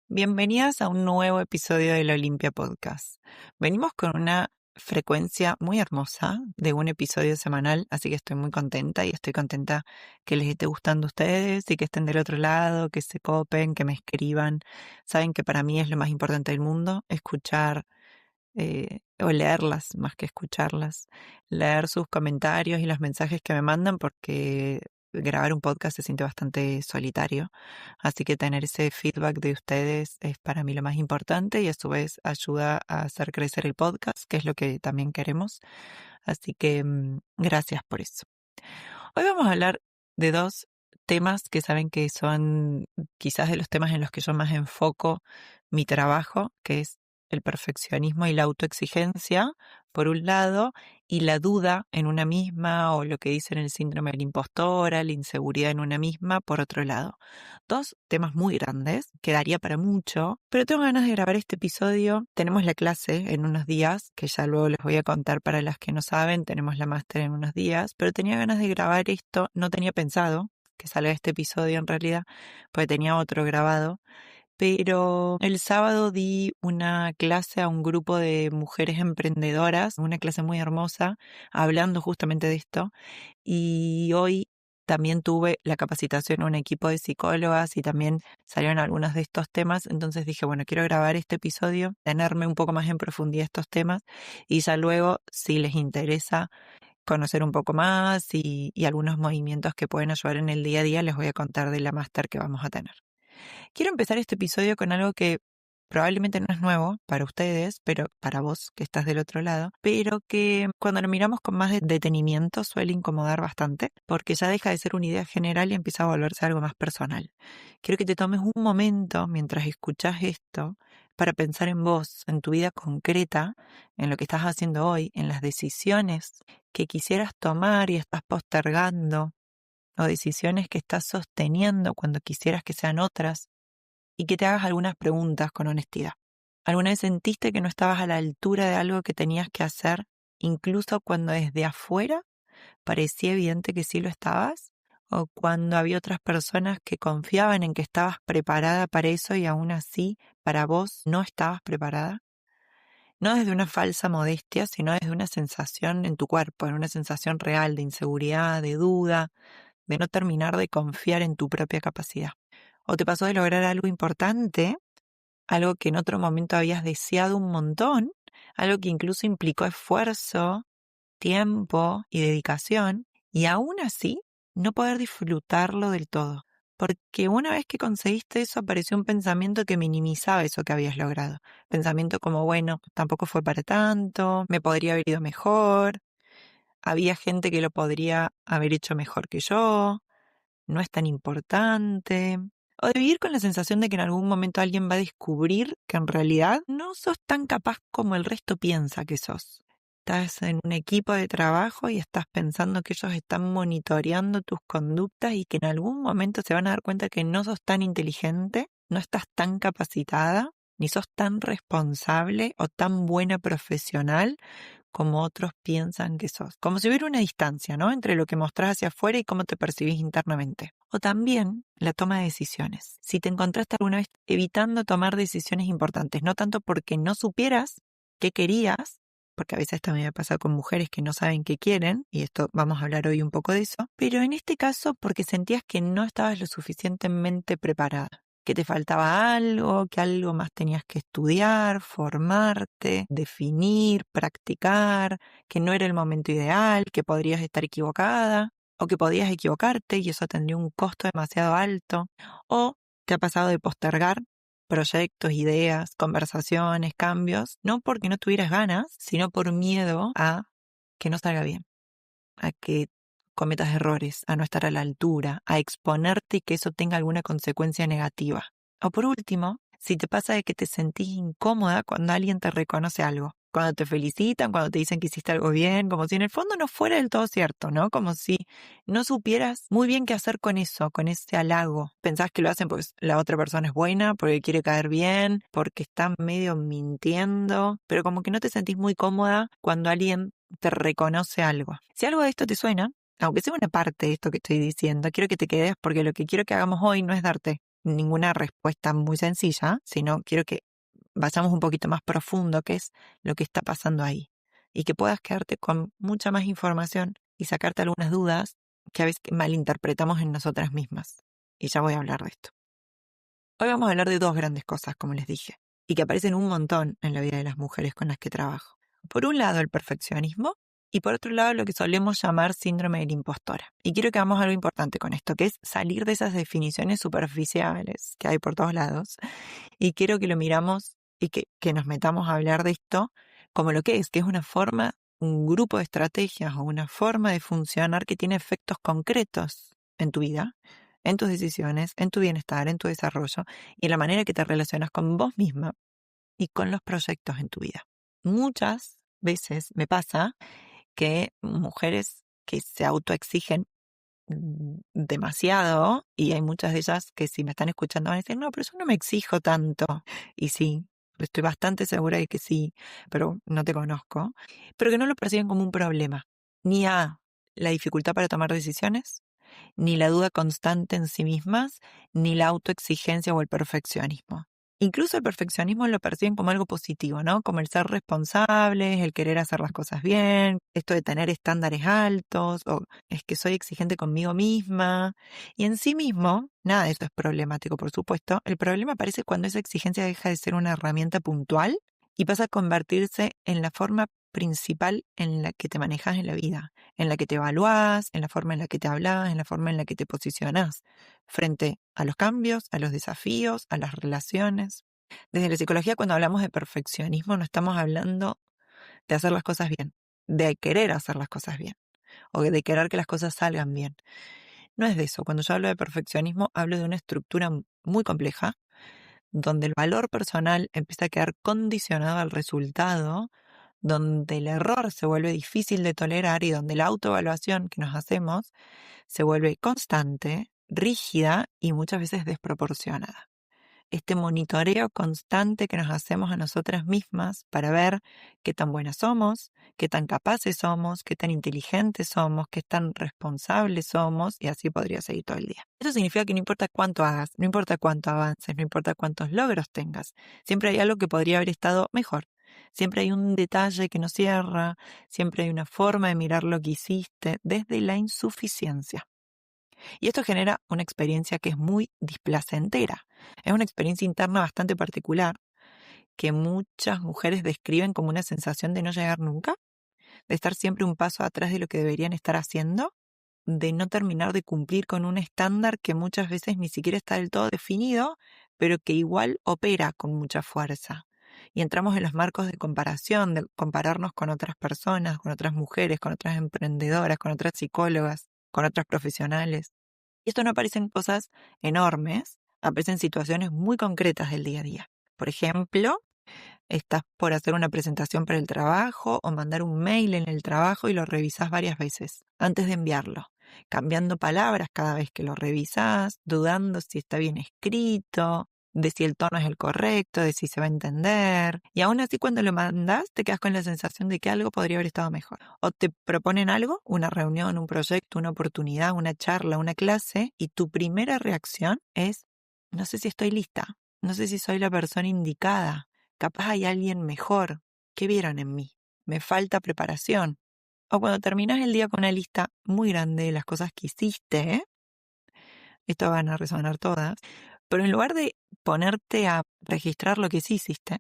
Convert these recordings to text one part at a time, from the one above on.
Bienvenidas a un nuevo episodio del Olimpia Podcast. Venimos con una frecuencia muy hermosa de un episodio semanal, así que estoy muy contenta y estoy contenta que les esté gustando a ustedes y que estén del otro lado, que se copen, que me escriban. Saben que para mí es lo más importante del mundo, escuchar o leerlas más que escucharlas, leer sus comentarios y los mensajes que me mandan porque grabar un podcast se siente bastante solitario, así que tener ese feedback de ustedes es para mí lo más importante y a su vez ayuda a hacer crecer el podcast, que es lo que también queremos, así que gracias por eso. Hoy vamos a hablar de dos temas que saben que son quizás de los temas en los que yo más enfoco mi trabajo, que es el perfeccionismo y la autoexigencia, por un lado, y la duda en una misma o lo que dicen el síndrome de la impostora, la inseguridad en una misma, por otro lado. Dos temas muy grandes, que daría para mucho, pero tengo ganas de grabar este episodio. Tenemos la clase en unos días, que ya luego les voy a contar para las que no saben, tenemos la máster en unos días, pero tenía ganas de grabar esto, no tenía pensado que salga este episodio en realidad, porque tenía otro grabado. Pero el sábado di una clase a un grupo de mujeres emprendedoras, una clase muy hermosa, hablando justamente de esto. Y hoy también tuve la capacitación a un equipo de psicólogas y también salieron algunos de estos temas. Entonces dije, bueno, quiero grabar este episodio, tenerme un poco más en profundidad estos temas y ya luego, si les interesa conocer un poco más y algunos movimientos que pueden ayudar en el día a día, les voy a contar de la máster que vamos a tener. Quiero empezar este episodio con algo que probablemente no es nuevo para ustedes, pero para vos que estás del otro lado, pero que cuando lo miramos con más detenimiento suele incomodar bastante, porque ya deja de ser una idea general y empieza a volverse algo más personal. Quiero que te tomes un momento mientras escuchas esto para pensar en vos, en tu vida concreta, en lo que estás haciendo hoy, en las decisiones que quisieras tomar y estás postergando, o decisiones que estás sosteniendo cuando quisieras que sean otras, y que te hagas algunas preguntas con honestidad. ¿Alguna vez sentiste que no estabas a la altura de algo que tenías que hacer, incluso cuando desde afuera parecía evidente que sí lo estabas? ¿O cuando había otras personas que confiaban en que estabas preparada para eso y aún así para vos no estabas preparada? No desde una falsa modestia, sino desde una sensación en tu cuerpo, en una sensación real de inseguridad, de duda, de no terminar de confiar en tu propia capacidad. ¿O te pasó de lograr algo importante, algo que en otro momento habías deseado un montón, algo que incluso implicó esfuerzo, tiempo y dedicación, y aún así no poder disfrutarlo del todo? Porque una vez que conseguiste eso apareció un pensamiento que minimizaba eso que habías logrado. Pensamiento como, bueno, tampoco fue para tanto, me podría haber ido mejor, había gente que lo podría haber hecho mejor que yo, no es tan importante. O de vivir con la sensación de que en algún momento alguien va a descubrir que en realidad no sos tan capaz como el resto piensa que sos. Estás en un equipo de trabajo y estás pensando que ellos están monitoreando tus conductas y que en algún momento se van a dar cuenta que no sos tan inteligente, no estás tan capacitada, ni sos tan responsable o tan buena profesional como otros piensan que sos. Como si hubiera una distancia, ¿no?, entre lo que mostrás hacia afuera y cómo te percibís internamente. O también la toma de decisiones. Si te encontraste alguna vez evitando tomar decisiones importantes, no tanto porque no supieras qué querías, porque a veces también me pasa con mujeres que no saben qué quieren, y esto vamos a hablar hoy un poco de eso, pero en este caso porque sentías que no estabas lo suficientemente preparada, que te faltaba algo, que algo más tenías que estudiar, formarte, definir, practicar, que no era el momento ideal, que podrías estar equivocada o que podías equivocarte y eso tendría un costo demasiado alto. O te ha pasado de postergar proyectos, ideas, conversaciones, cambios, no porque no tuvieras ganas, sino por miedo a que no salga bien, a que cometas errores, a no estar a la altura, a exponerte y que eso tenga alguna consecuencia negativa. O por último, si te pasa de que te sentís incómoda cuando alguien te reconoce algo, cuando te felicitan, cuando te dicen que hiciste algo bien, como si en el fondo no fuera del todo cierto, ¿no? Como si no supieras muy bien qué hacer con eso, con ese halago. Pensás que lo hacen porque la otra persona es buena, porque quiere caer bien, porque está medio mintiendo, pero como que no te sentís muy cómoda cuando alguien te reconoce algo. Si algo de esto te suena, aunque sea una parte de esto que estoy diciendo, quiero que te quedes porque lo que quiero que hagamos hoy no es darte ninguna respuesta muy sencilla, sino quiero que vayamos un poquito más profundo, qué es lo que está pasando ahí. Y que puedas quedarte con mucha más información y sacarte algunas dudas que a veces malinterpretamos en nosotras mismas. Y ya voy a hablar de esto. Hoy vamos a hablar de dos grandes cosas, como les dije, y que aparecen un montón en la vida de las mujeres con las que trabajo. Por un lado, el perfeccionismo, y por otro lado, lo que solemos llamar síndrome de la impostora. Y quiero que hagamos algo importante con esto, que es salir de esas definiciones superficiales que hay por todos lados. Y quiero que lo miramos y que nos metamos a hablar de esto como lo que es una forma, un grupo de estrategias o una forma de funcionar que tiene efectos concretos en tu vida, en tus decisiones, en tu bienestar, en tu desarrollo y en la manera que te relacionas con vos misma y con los proyectos en tu vida. Muchas veces me pasa que mujeres que se autoexigen demasiado, y hay muchas de ellas que si me están escuchando van a decir, no, pero yo no me exijo tanto. Y sí, estoy bastante segura de que sí, pero no te conozco. Pero que no lo perciben como un problema. Ni a la dificultad para tomar decisiones, ni la duda constante en sí mismas, ni la autoexigencia o el perfeccionismo. Incluso el perfeccionismo lo perciben como algo positivo, ¿no? Como el ser responsables, el querer hacer las cosas bien, esto de tener estándares altos, o es que soy exigente conmigo misma. Y en sí mismo, nada de eso es problemático, por supuesto. El problema aparece cuando esa exigencia deja de ser una herramienta puntual y pasa a convertirse en la forma principal en la que te manejas en la vida, en la que te evaluás, en la forma en la que te hablas, en la forma en la que te posicionás frente a los cambios, a los desafíos, a las relaciones. Desde la psicología, cuando hablamos de perfeccionismo, no estamos hablando de hacer las cosas bien, de querer hacer las cosas bien, o de querer que las cosas salgan bien. No es de eso. Cuando yo hablo de perfeccionismo, hablo de una estructura muy compleja, donde el valor personal empieza a quedar condicionado al resultado, donde el error se vuelve difícil de tolerar y donde la autoevaluación que nos hacemos se vuelve constante, rígida y muchas veces desproporcionada. Este monitoreo constante que nos hacemos a nosotras mismas para ver qué tan buenas somos, qué tan capaces somos, qué tan inteligentes somos, qué tan responsables somos, y así podría seguir todo el día. Eso significa que no importa cuánto hagas, no importa cuánto avances, no importa cuántos logros tengas, siempre hay algo que podría haber estado mejor. Siempre hay un detalle que no cierra, siempre hay una forma de mirar lo que hiciste desde la insuficiencia. Y esto genera una experiencia que es muy displacentera. Es una experiencia interna bastante particular que muchas mujeres describen como una sensación de no llegar nunca, de estar siempre un paso atrás de lo que deberían estar haciendo, de no terminar de cumplir con un estándar que muchas veces ni siquiera está del todo definido, pero que igual opera con mucha fuerza. Y entramos en los marcos de comparación, de compararnos con otras personas, con otras mujeres, con otras emprendedoras, con otras psicólogas, con otras profesionales. Y esto no aparecen cosas enormes, aparecen situaciones muy concretas del día a día. Por ejemplo, estás por hacer una presentación para el trabajo o mandar un mail en el trabajo y lo revisás varias veces antes de enviarlo, cambiando palabras cada vez que lo revisás, dudando si está bien escrito, de si el tono es el correcto, de si se va a entender. Y aún así cuando lo mandás te quedas con la sensación de que algo podría haber estado mejor. O te proponen algo, una reunión, un proyecto, una oportunidad, una charla, una clase, y tu primera reacción es, no sé si estoy lista, no sé si soy la persona indicada. Capaz hay alguien mejor. ¿Qué vieron en mí? Me falta preparación. O cuando terminas el día con una lista muy grande de las cosas que hiciste, esto van a resonar todas, pero en lugar de ponerte a registrar lo que sí hiciste,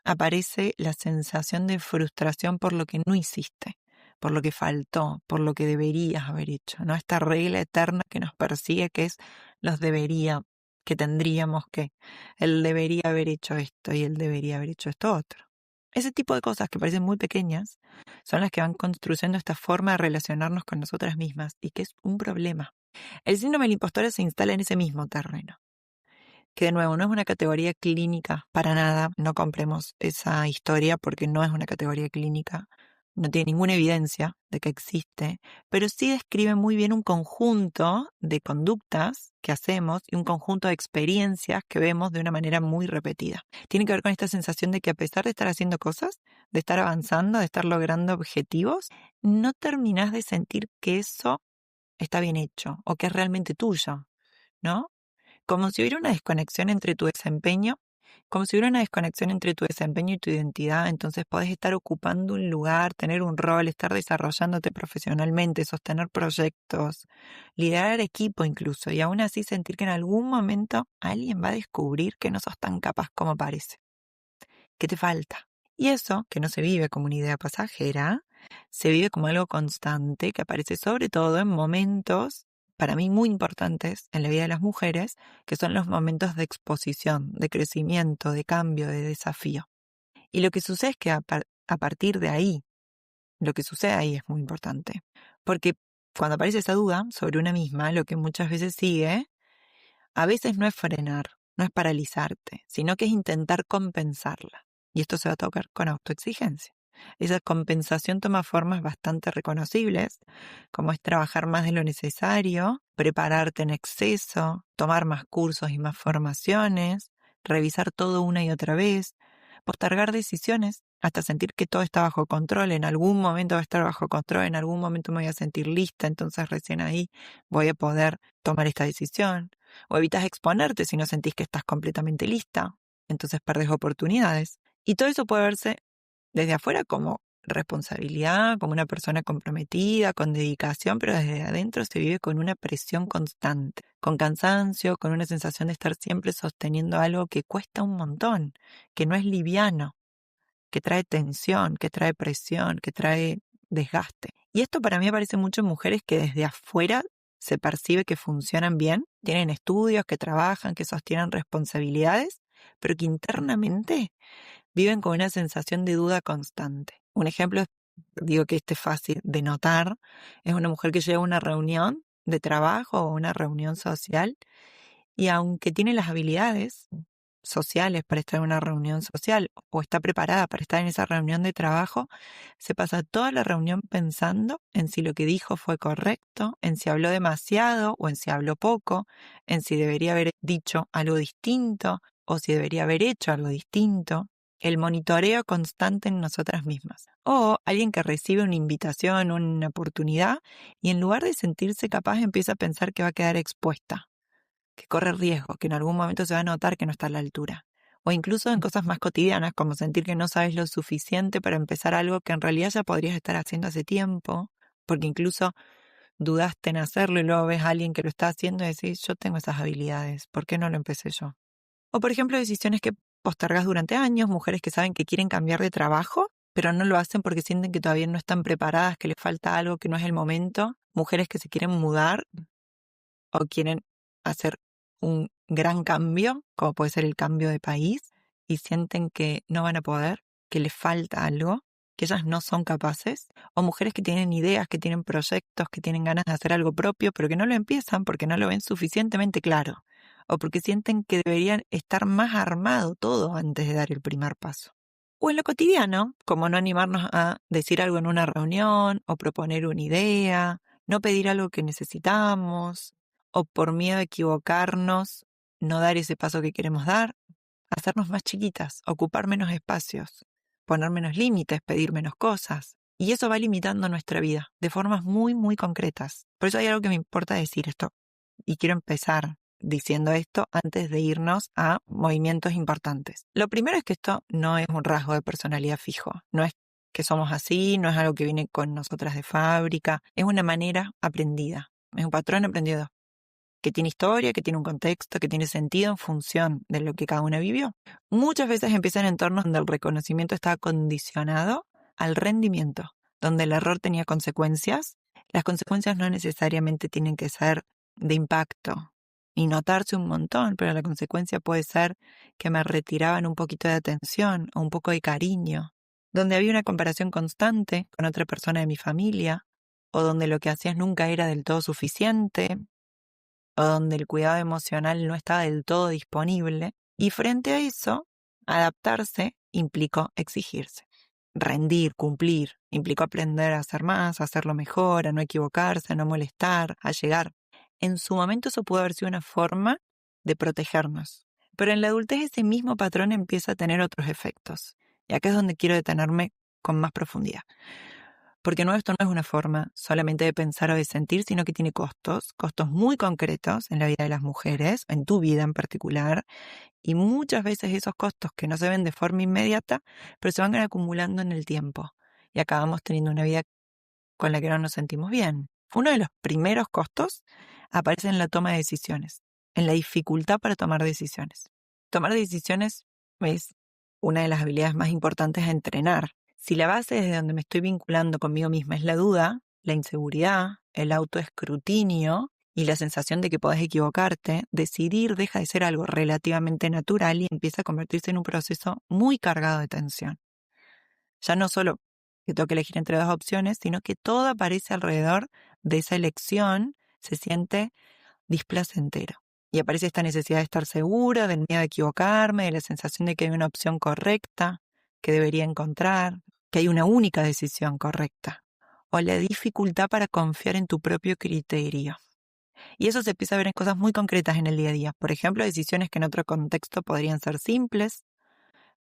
aparece la sensación de frustración por lo que no hiciste, por lo que faltó, por lo que deberías haber hecho, ¿no? Esta regla eterna que nos persigue, que es los debería, que tendríamos que, él debería haber hecho esto y él debería haber hecho esto otro. Ese tipo de cosas que parecen muy pequeñas son las que van construyendo esta forma de relacionarnos con nosotras mismas y que es un problema. El síndrome del impostor se instala en ese mismo terreno, que de nuevo no es una categoría clínica para nada, no compremos esa historia porque no es una categoría clínica, no tiene ninguna evidencia de que existe, pero sí describe muy bien un conjunto de conductas que hacemos y un conjunto de experiencias que vemos de una manera muy repetida. Tiene que ver con esta sensación de que a pesar de estar haciendo cosas, de estar avanzando, de estar logrando objetivos, no terminás de sentir que eso está bien hecho o que es realmente tuyo, ¿no? como si hubiera una desconexión entre tu desempeño, como si hubiera una desconexión entre tu desempeño y tu identidad. Entonces podés estar ocupando un lugar, tener un rol, estar desarrollándote profesionalmente, sostener proyectos, liderar equipo incluso, y aún así sentir que en algún momento alguien va a descubrir que no sos tan capaz como parece, que te falta. Y eso, que no se vive como una idea pasajera, se vive como algo constante que aparece sobre todo en momentos, para mí muy importantes en la vida de las mujeres, que son los momentos de exposición, de crecimiento, de cambio, de desafío. Y lo que sucede es que a partir de ahí, lo que sucede ahí es muy importante. Porque cuando aparece esa duda sobre una misma, lo que muchas veces sigue, a veces no es frenar, no es paralizarte, sino que es intentar compensarla. Y esto se va a tocar con autoexigencia. Esa compensación toma formas bastante reconocibles, como es trabajar más de lo necesario, prepararte en exceso, tomar más cursos y más formaciones, revisar todo una y otra vez, postergar decisiones hasta sentir que todo está bajo control. En algún momento va a estar bajo control, en algún momento me voy a sentir lista, entonces recién ahí voy a poder tomar esta decisión. O evitas exponerte si no sentís que estás completamente lista, entonces perdés oportunidades. Y todo eso puede verse desde afuera como responsabilidad, como una persona comprometida, con dedicación, pero desde adentro se vive con una presión constante, con cansancio, con una sensación de estar siempre sosteniendo algo que cuesta un montón, que no es liviano, que trae tensión, que trae presión, que trae desgaste. Y esto para mí aparece mucho en mujeres que desde afuera se percibe que funcionan bien, tienen estudios, que trabajan, que sostienen responsabilidades, pero que internamente viven con una sensación de duda constante. Un ejemplo, digo que este es fácil de notar, es una mujer que llega a una reunión de trabajo o una reunión social y aunque tiene las habilidades sociales para estar en una reunión social o está preparada para estar en esa reunión de trabajo, se pasa toda la reunión pensando en si lo que dijo fue correcto, en si habló demasiado o en si habló poco, en si debería haber dicho algo distinto o si debería haber hecho algo distinto. El monitoreo constante en nosotras mismas. O alguien que recibe una invitación, una oportunidad, y en lugar de sentirse capaz empieza a pensar que va a quedar expuesta, que corre riesgo, que en algún momento se va a notar que no está a la altura. O incluso en cosas más cotidianas, como sentir que no sabes lo suficiente para empezar algo que en realidad ya podrías estar haciendo hace tiempo, porque incluso dudaste en hacerlo y luego ves a alguien que lo está haciendo y decís, yo tengo esas habilidades, ¿por qué no lo empecé yo? O por ejemplo, decisiones que postergas durante años, mujeres que saben que quieren cambiar de trabajo, pero no lo hacen porque sienten que todavía no están preparadas, que les falta algo, que no es el momento. Mujeres que se quieren mudar o quieren hacer un gran cambio, como puede ser el cambio de país, y sienten que no van a poder, que les falta algo, que ellas no son capaces. O mujeres que tienen ideas, que tienen proyectos, que tienen ganas de hacer algo propio, pero que no lo empiezan porque no lo ven suficientemente claro. O porque sienten que deberían estar más armado todo antes de dar el primer paso. O en lo cotidiano, como no animarnos a decir algo en una reunión, o proponer una idea, no pedir algo que necesitamos, o por miedo a equivocarnos, no dar ese paso que queremos dar, hacernos más chiquitas, ocupar menos espacios, poner menos límites, pedir menos cosas. Y eso va limitando nuestra vida de formas muy, muy concretas. Por eso hay algo que me importa decir esto. Y quiero empezar diciendo esto antes de irnos a movimientos importantes. Lo primero es que esto no es un rasgo de personalidad fijo. No es que somos así, no es algo que viene con nosotras de fábrica. Es una manera aprendida. Es un patrón aprendido que tiene historia, que tiene un contexto, que tiene sentido en función de lo que cada una vivió. Muchas veces empieza en entornos donde el reconocimiento está condicionado al rendimiento, donde el error tenía consecuencias. Las consecuencias no necesariamente tienen que ser de impacto y notarse un montón, pero la consecuencia puede ser que me retiraban un poquito de atención o un poco de cariño, donde había una comparación constante con otra persona de mi familia, o donde lo que hacías nunca era del todo suficiente, o donde el cuidado emocional no estaba del todo disponible, y frente a eso, adaptarse implicó exigirse. Rendir, cumplir, implicó aprender a hacer más, a hacerlo mejor, a no equivocarse, a no molestar, a llegar. En su momento eso pudo haber sido una forma de protegernos, pero en la adultez ese mismo patrón empieza a tener otros efectos. Y acá es donde quiero detenerme con más profundidad. Porque esto no es una forma solamente de pensar o de sentir, sino que tiene costos muy concretos en la vida de las mujeres, en tu vida en particular, y muchas veces esos costos que no se ven de forma inmediata, pero se van acumulando en el tiempo y acabamos teniendo una vida con la que no nos sentimos bien. Uno de los primeros costos aparece en la toma de decisiones, en la dificultad para tomar decisiones. Tomar decisiones es una de las habilidades más importantes a entrenar. Si la base desde donde me estoy vinculando conmigo misma es la duda, la inseguridad, el autoescrutinio y la sensación de que podés equivocarte, decidir deja de ser algo relativamente natural y empieza a convertirse en un proceso muy cargado de tensión. Ya no solo que tengo que elegir entre dos opciones, sino que todo aparece alrededor de esa elección, se siente displacentero. Y aparece esta necesidad de estar segura, del miedo a equivocarme, de la sensación de que hay una opción correcta que debería encontrar, que hay una única decisión correcta, o la dificultad para confiar en tu propio criterio. Y eso se empieza a ver en cosas muy concretas en el día a día. Por ejemplo, decisiones que en otro contexto podrían ser simples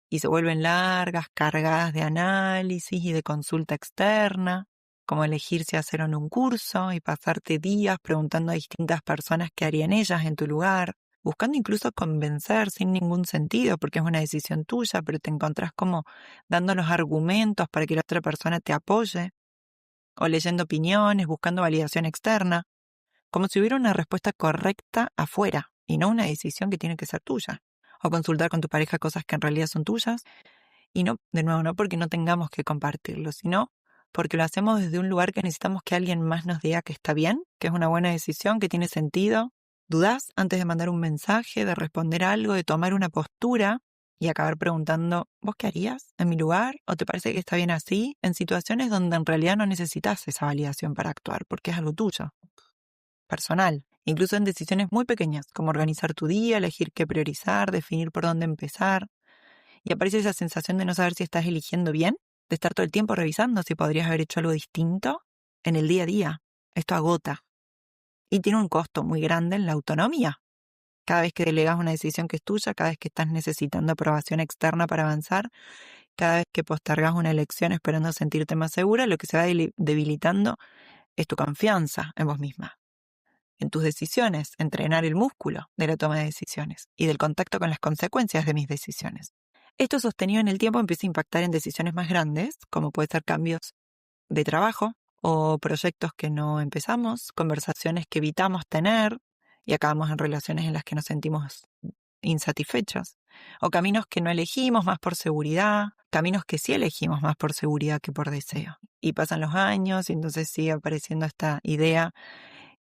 y se vuelven largas, cargadas de análisis y de consulta externa, como elegir si hacer o no un curso y pasarte días preguntando a distintas personas qué harían ellas en tu lugar, buscando incluso convencer sin ningún sentido, porque es una decisión tuya, pero te encontrás como dando los argumentos para que la otra persona te apoye, o leyendo opiniones, buscando validación externa, como si hubiera una respuesta correcta afuera y no una decisión que tiene que ser tuya. O consultar con tu pareja cosas que en realidad son tuyas. Y no, de nuevo, no porque no tengamos que compartirlo, sino porque lo hacemos desde un lugar que necesitamos que alguien más nos diga que está bien, que es una buena decisión, que tiene sentido. Dudás antes de mandar un mensaje, de responder algo, de tomar una postura y acabar preguntando, ¿vos qué harías en mi lugar? ¿O te parece que está bien así? En situaciones donde en realidad no necesitas esa validación para actuar, porque es algo tuyo, personal. Incluso en decisiones muy pequeñas, como organizar tu día, elegir qué priorizar, definir por dónde empezar. Y aparece esa sensación de no saber si estás eligiendo bien, de estar todo el tiempo revisando si podrías haber hecho algo distinto en el día a día. Esto agota y tiene un costo muy grande en la autonomía. Cada vez que delegas una decisión que es tuya, cada vez que estás necesitando aprobación externa para avanzar, cada vez que postergas una elección esperando sentirte más segura, lo que se va debilitando es tu confianza en vos misma, en tus decisiones, entrenar el músculo de la toma de decisiones y del contacto con las consecuencias de mis decisiones. Esto sostenido en el tiempo empieza a impactar en decisiones más grandes, como puede ser cambios de trabajo o proyectos que no empezamos, conversaciones que evitamos tener y acabamos en relaciones en las que nos sentimos insatisfechos, o caminos que no elegimos más por seguridad, caminos que sí elegimos más por seguridad que por deseo. Y pasan los años y entonces sigue apareciendo esta idea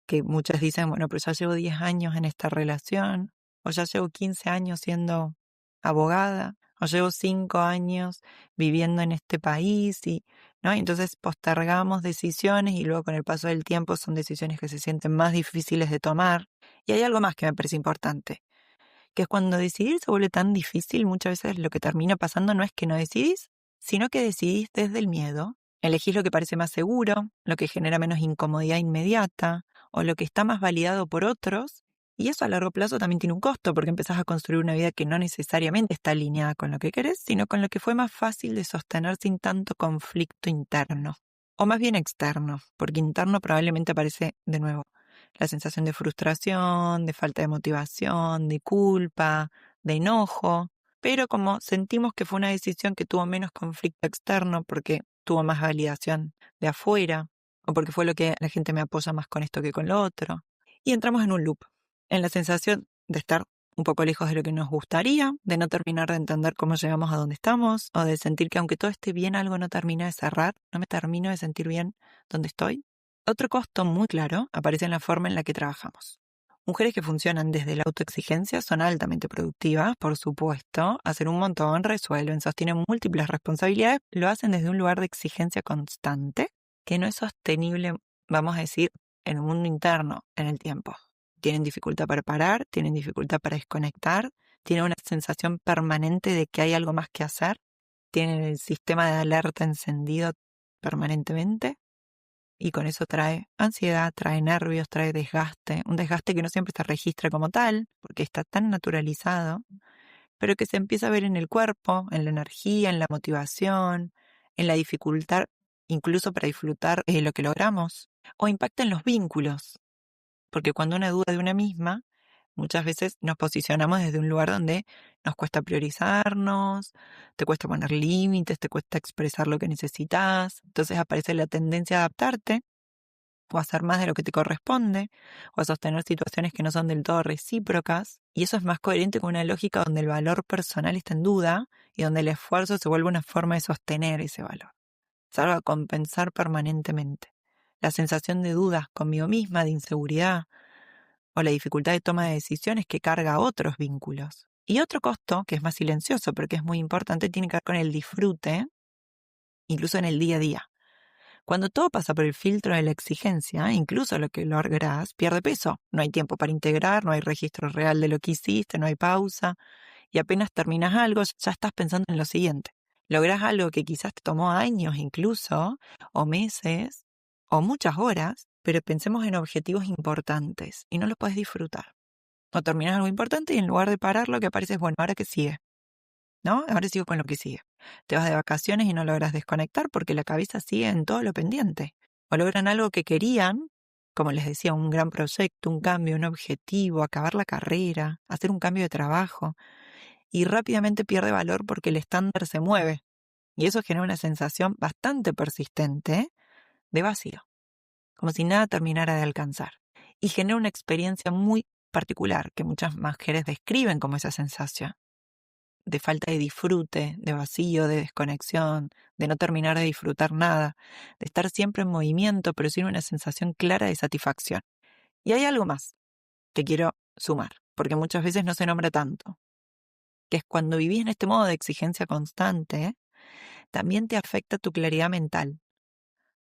que muchas dicen, bueno, pero ya llevo 10 años en esta relación, o ya llevo 15 años siendo abogada, o llevo 5 años viviendo en este país, ¿no? Y entonces postergamos decisiones y luego con el paso del tiempo son decisiones que se sienten más difíciles de tomar. Y hay algo más que me parece importante, que es cuando decidir se vuelve tan difícil, muchas veces lo que termina pasando no es que no decidís, sino que decidís desde el miedo. Elegís lo que parece más seguro, lo que genera menos incomodidad inmediata, o lo que está más validado por otros, y eso a largo plazo también tiene un costo, porque empezás a construir una vida que no necesariamente está alineada con lo que querés, sino con lo que fue más fácil de sostener sin tanto conflicto interno, o más bien externo, porque interno probablemente aparece de nuevo la sensación de frustración, de falta de motivación, de culpa, de enojo, pero como sentimos que fue una decisión que tuvo menos conflicto externo porque tuvo más validación de afuera, o porque fue lo que la gente me apoya más con esto que con lo otro. Y entramos en un loop, en la sensación de estar un poco lejos de lo que nos gustaría, de no terminar de entender cómo llegamos a donde estamos, o de sentir que aunque todo esté bien, algo no termina de cerrar, no me termino de sentir bien donde estoy. Otro costo muy claro aparece en la forma en la que trabajamos. Mujeres que funcionan desde la autoexigencia son altamente productivas, por supuesto, hacen un montón, resuelven, sostienen múltiples responsabilidades, lo hacen desde un lugar de exigencia constante, que no es sostenible, vamos a decir, en un mundo interno, en el tiempo. Tienen dificultad para parar, tienen dificultad para desconectar, tienen una sensación permanente de que hay algo más que hacer, tienen el sistema de alerta encendido permanentemente. Y con eso trae ansiedad, trae nervios, trae desgaste, un desgaste que no siempre se registra como tal, porque está tan naturalizado, pero que se empieza a ver en el cuerpo, en la energía, en la motivación, en la dificultad incluso para disfrutar lo que logramos, o impacta en los vínculos, porque cuando una duda de una misma, muchas veces nos posicionamos desde un lugar donde nos cuesta priorizarnos, te cuesta poner límites, te cuesta expresar lo que necesitas, entonces aparece la tendencia a adaptarte, o a hacer más de lo que te corresponde, o a sostener situaciones que no son del todo recíprocas, y eso es más coherente con una lógica donde el valor personal está en duda y donde el esfuerzo se vuelve una forma de sostener ese valor, salvo a compensar permanentemente. La sensación de dudas conmigo misma, de inseguridad, o la dificultad de toma de decisiones que carga a otros vínculos. Y otro costo, que es más silencioso, pero que es muy importante, tiene que ver con el disfrute, incluso en el día a día. Cuando todo pasa por el filtro de la exigencia, incluso lo que logras pierde peso. No hay tiempo para integrar, no hay registro real de lo que hiciste, no hay pausa. Y apenas terminas algo, ya estás pensando en lo siguiente. Lográs algo que quizás te tomó años incluso, o meses, o muchas horas, pero pensemos en objetivos importantes y no los podés disfrutar. O terminás algo importante y en lugar de parar lo que aparece es, bueno, ¿ahora qué sigue? ¿No? Ahora sigo con lo que sigue. Te vas de vacaciones y no logras desconectar porque la cabeza sigue en todo lo pendiente. O logran algo que querían, como les decía, un gran proyecto, un cambio, un objetivo, acabar la carrera, hacer un cambio de trabajo, y rápidamente pierde valor porque el estándar se mueve. Y eso genera una sensación bastante persistente de vacío, como si nada terminara de alcanzar. Y genera una experiencia muy particular que muchas mujeres describen como esa sensación de falta de disfrute, de vacío, de desconexión, de no terminar de disfrutar nada, de estar siempre en movimiento, pero sin una sensación clara de satisfacción. Y hay algo más que quiero sumar, porque muchas veces no se nombra tanto, que es cuando vivís en este modo de exigencia constante, también te afecta tu claridad mental,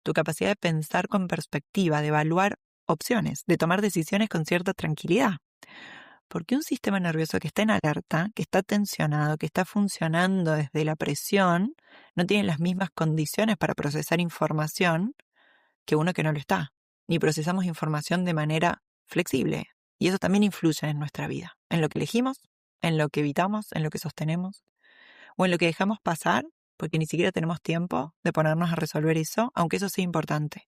tu capacidad de pensar con perspectiva, de evaluar opciones, de tomar decisiones con cierta tranquilidad. Porque un sistema nervioso que está en alerta, que está tensionado, que está funcionando desde la presión, no tiene las mismas condiciones para procesar información que uno que no lo está. Ni procesamos información de manera flexible. Y eso también influye en nuestra vida, en lo que elegimos, en lo que evitamos, en lo que sostenemos, o en lo que dejamos pasar, porque ni siquiera tenemos tiempo de ponernos a resolver eso, aunque eso sea importante,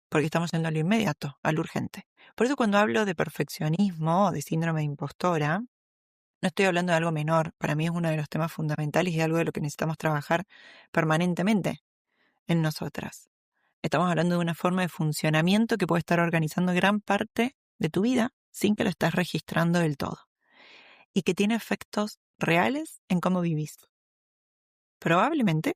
porque estamos yendo a lo inmediato, a lo urgente. Por eso cuando hablo de perfeccionismo o de síndrome de impostora, no estoy hablando de algo menor. Para mí es uno de los temas fundamentales y algo de lo que necesitamos trabajar permanentemente en nosotras. Estamos hablando de una forma de funcionamiento que puede estar organizando gran parte de tu vida sin que lo estés registrando del todo y que tiene efectos reales en cómo vivís. Probablemente,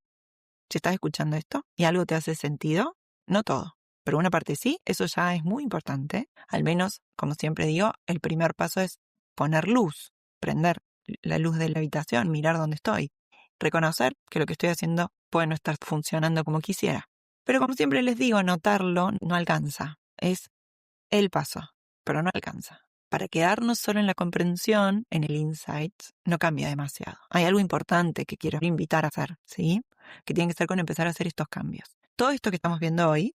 si estás escuchando esto y algo te hace sentido, no todo, pero una parte sí, eso ya es muy importante. Al menos, como siempre digo, el primer paso es poner luz, prender la luz de la habitación, mirar dónde estoy, reconocer que lo que estoy haciendo puede no estar funcionando como quisiera. Pero como siempre les digo, notarlo no alcanza, es el paso, pero no alcanza. Para quedarnos solo en la comprensión, en el insight, no cambia demasiado. Hay algo importante que quiero invitar a hacer, ¿sí? Que tiene que ser con empezar a hacer estos cambios. Todo esto que estamos viendo hoy,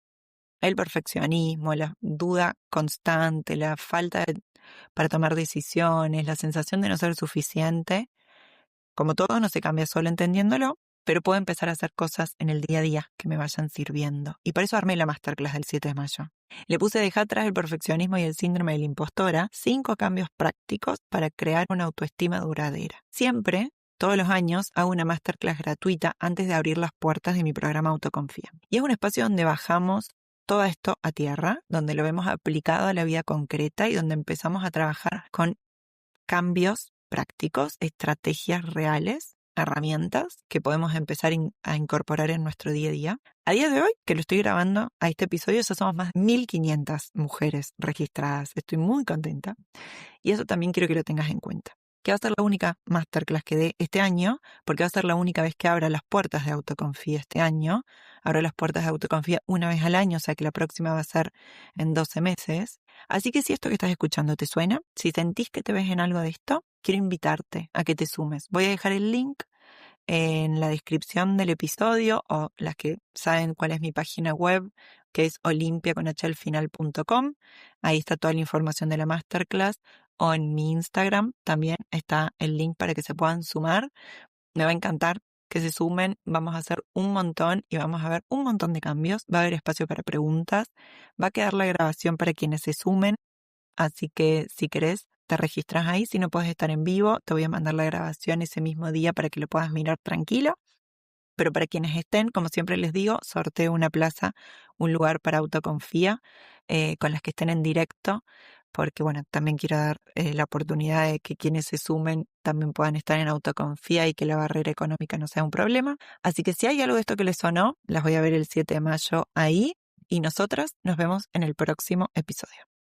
el perfeccionismo, la duda constante, la para tomar decisiones, la sensación de no ser suficiente, como todo no se cambia solo entendiéndolo, pero puedo empezar a hacer cosas en el día a día que me vayan sirviendo. Y por eso armé la masterclass del 7 de mayo. Le puse dejar atrás el perfeccionismo y el síndrome de la impostora, 5 cambios prácticos para crear una autoestima duradera. Siempre, todos los años, hago una masterclass gratuita antes de abrir las puertas de mi programa Autoconfía. Y es un espacio donde bajamos todo esto a tierra, donde lo vemos aplicado a la vida concreta y donde empezamos a trabajar con cambios prácticos, estrategias reales, herramientas que podemos empezar a incorporar en nuestro día a día. A día de hoy, que lo estoy grabando a este episodio, ya somos más de 1.500 mujeres registradas. Estoy muy contenta y eso también quiero que lo tengas en cuenta. Que va a ser la única masterclass que dé este año, porque va a ser la única vez que abra las puertas de Autoconfía este año. Abro las puertas de Autoconfía una vez al año, o sea que la próxima va a ser en 12 meses. Así que si esto que estás escuchando te suena, si sentís que te ves en algo de esto, quiero invitarte a que te sumes. Voy a dejar el link en la descripción del episodio, o las que saben cuál es mi página web, que es olimpiaconhlfinal.com. Ahí está toda la información de la masterclass, o en mi Instagram también está el link para que se puedan sumar. Me va a encantar que se sumen. Vamos a hacer un montón y vamos a ver un montón de cambios. Va a haber espacio para preguntas. Va a quedar la grabación para quienes se sumen. Así que si querés, te registras ahí. Si no puedes estar en vivo, te voy a mandar la grabación ese mismo día para que lo puedas mirar tranquilo. Pero para quienes estén, como siempre les digo, sorteo una plaza, un lugar para Autoconfía, con las que estén en directo, porque bueno, también quiero dar la oportunidad de que quienes se sumen también puedan estar en Autoconfía y que la barrera económica no sea un problema. Así que si hay algo de esto que les sonó, las voy a ver el 7 de mayo ahí y nosotras nos vemos en el próximo episodio.